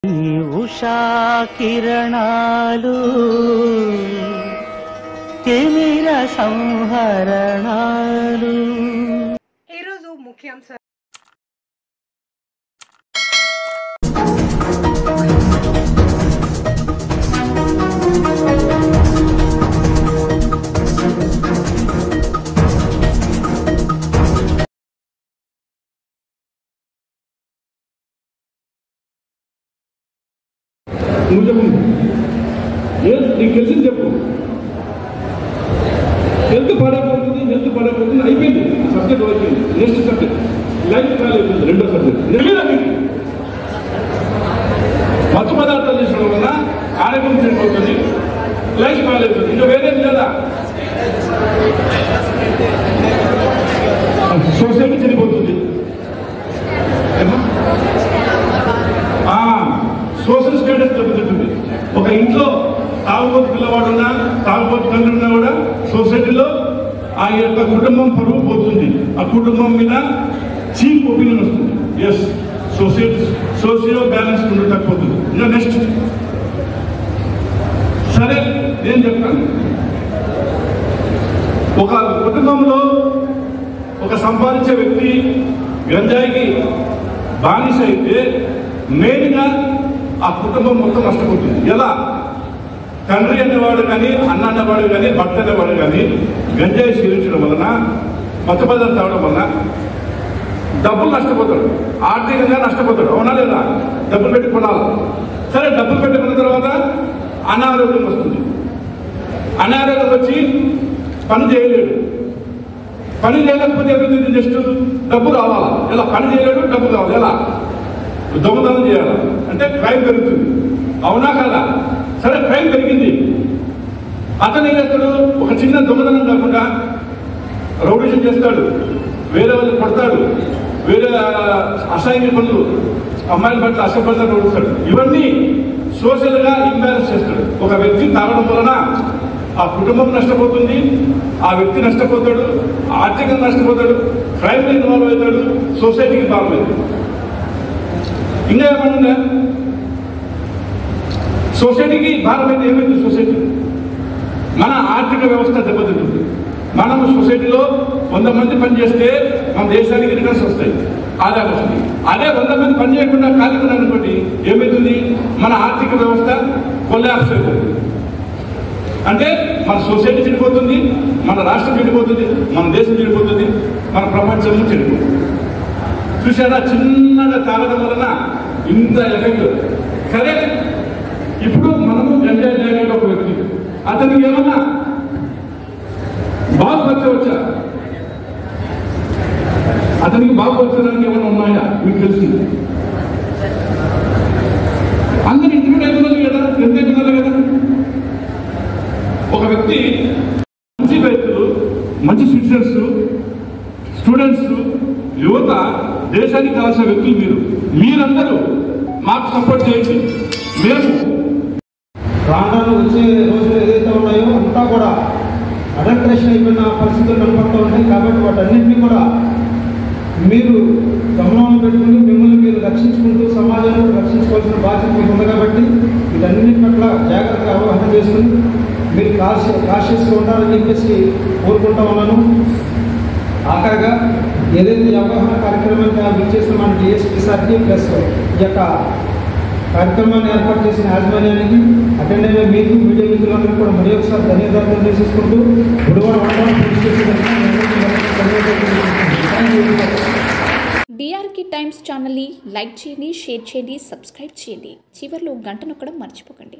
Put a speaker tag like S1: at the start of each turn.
S1: ఉషా కిరణాలు తిమిర సంహరణాలు.
S2: ఈరోజు ముఖ్యాంశాలు.
S3: నువ్వు చెప్పు, నీకు తెలిసింది చెప్పు. హెల్త్ పాడైపోతుంది అయిపోయింది. సబ్జెక్ట్ అయిపోయింది. నెక్స్ట్ సబ్జెక్ట్ లైఫ్ పాడైపోతుంది. రెండో సబ్జెక్ట్ మత్తు పదార్థాలు తీసుకోవడం వల్ల ఆరోగ్యం చెడిపోతుంది, లైఫ్ పాడైపోతుంది. ఇంకా వేరేం లేదా? సొసైటీ చెడిపోతుంది. సోషల్ స్టేటస్ దెబ్బతింటుంది. ఒక ఇంట్లో తాగుబోతు పిల్లవాడున్నా, తాగుబోతు తండ్రి ఉన్నా కూడా సొసైటీలో ఆ యొక్క కుటుంబం పరువు పోతుంది. ఆ కుటుంబం మీద చీప్ ఒపీనియన్ వస్తుంది. ఎస్, సోషియో బ్యాలెన్స్ ఉండకపోతుంది. ఇంకా నెక్స్ట్ సరే నేను చెప్తాను. ఒక కుటుంబంలో ఒక సంపాదించే వ్యక్తి గంజాయికి బానిస అయితే మెయిన్గా ఆ కుటుంబం మొత్తం నష్టపోతుంది. ఎలా? తండ్రి అనేవాడు కానీ, అన్న అనేవాడు కానీ, భర్త అనేవాడు కానీ గంజాయి సేవించడం వలన, మత్తు పదార్థాలు తాగడం వలన డబ్బులు నష్టపోతాడు, ఆర్థికంగా నష్టపోతాడు. అవునా లేదా? డబ్బులు పెట్టి కొనాలి. సరే, డబ్బులు పెట్టుకున్న తర్వాత అనారోగ్యం వస్తుంది. అనారోగ్యం వచ్చి పని చేయలేడు. పని చేయలేకపోతే ఏమైంది? నెక్స్ట్ డబ్బు రావాలా? ఎలా? పని చేయలేడు, డబ్బు రావాలి. ఎలా? దొంగతనం చేయాలి అంటే క్రైమ్ పెరుగుతుంది. అవునా కదా? సరే, క్రైమ్ పెరిగింది. అతను ఏం చేస్తాడు? ఒక చిన్న దొంగతనం కాకుండా రౌడీజం చేస్తాడు, వేరే వాళ్ళని కొడతాడు, వేరే అసహ్య పనులు, అమ్మాయిల పట్ల అసభ్యతలు కొడుతాడు. ఇవన్నీ సోషల్గా ఇంబ్యాలెన్స్ చేస్తాడు. ఒక వ్యక్తి తాగడం వలన ఆ కుటుంబం నష్టపోతుంది, ఆ వ్యక్తి నష్టపోతాడు, ఆర్థికంగా నష్టపోతాడు, క్రైమ్లో ఇన్వాల్వ్ అవుతాడు, సొసైటీకి ఇన్వాల్వ్ అవుతాడు. ఇంకా ఏమన్నా సొసైటీకి భారమైతే ఏమైంది? సొసైటీ మన ఆర్థిక వ్యవస్థ దెబ్బతింటుంది. మనము సొసైటీలో 100 మంది పనిచేస్తే మన దేశానికి రిటర్న్స్ వస్తాయి, ఆదాయం వస్తుంది. అదే 100 మంది పని చేయకుండా ఖాళీగా అనుకోండి, ఏమవుతుంది? మన ఆర్థిక వ్యవస్థ కొల్లాప్స్ అయిపోతుంది. అంటే మన సొసైటీ చెడిపోతుంది, మన రాష్ట్రం చెడిపోతుంది, మన దేశం చెడిపోతుంది, మన ప్రపంచం చెడిపోతుంది. చూసారా? చిన్నగా తాగడం వలన ఇంత ఎఫెక్ట్. సరే, ఇప్పుడు మనము గంజాయి తాగే ఒక వ్యక్తి, అతనికి ఏమన్నా బాగుపరచవచ్చా? అతనికి బాగుపరచడానికి ఏమన్నా ఉన్నాయా? మీకు తెలిసింది. అందరు ఇంటికి అయిపోతుంది కదా, ఎంత అయిపోతుంది కదా. ఒక వ్యక్తి మంచి వ్యక్తులు, మంచి సిటిజన్స్, స్టూడెంట్స్, యువత, దేశానికి కావాల్సిన వ్యక్తులు మీరందరూ మాకు సపోర్ట్ చేయండి. మేము
S4: ప్రాణాలు వచ్చే రోజులు ఏదైతే ఉన్నాయో అంతా కూడా అడల్ట్రేషన్ అయిపోయిన పరిస్థితులు కనపడుతూ ఉన్నాయి. కాబట్టి వాటన్నింటినీ కూడా మీరు గమనంలో పెట్టుకుని మిమ్మల్ని మీరు రక్షించుకుంటూ సమాజాన్ని రక్షించుకోవాల్సిన బాధ్యత మీకు ఉంది. కాబట్టి వీటన్నిటి పట్ల జాగ్రత్తగా అవగాహన చేసుకుని మీరు కాషియస్గా ఉండాలని చెప్పేసి కోరుకుంటా ఉన్నాను. ఆఖరిగా ఏదైతే అవగాహన కార్యక్రమాన్ని విచ్చేసిన మన డిఎస్పీసార్కి ప్లస్ ఈ యొక్క కార్యక్రమాన్ని ఏర్పాటు చేసిన యాజమాన్యానికి, అటెండ్ అయిన మీకు, మీడియా మిత్రులందరికీ కూడా మరి ఒకసారి ధన్యవాదాలు తెలియజేసుకుంటూ గుడివాడ మండలం పోలీస్ స్టేషన్
S5: డిఆర్కే టైమ్స్ ఛానల్ని లైక్ చేయండి, షేర్ చేయండి, సబ్స్క్రైబ్ చేయండి. చివర్లో గంట నొక్కడం మర్చిపోకండి.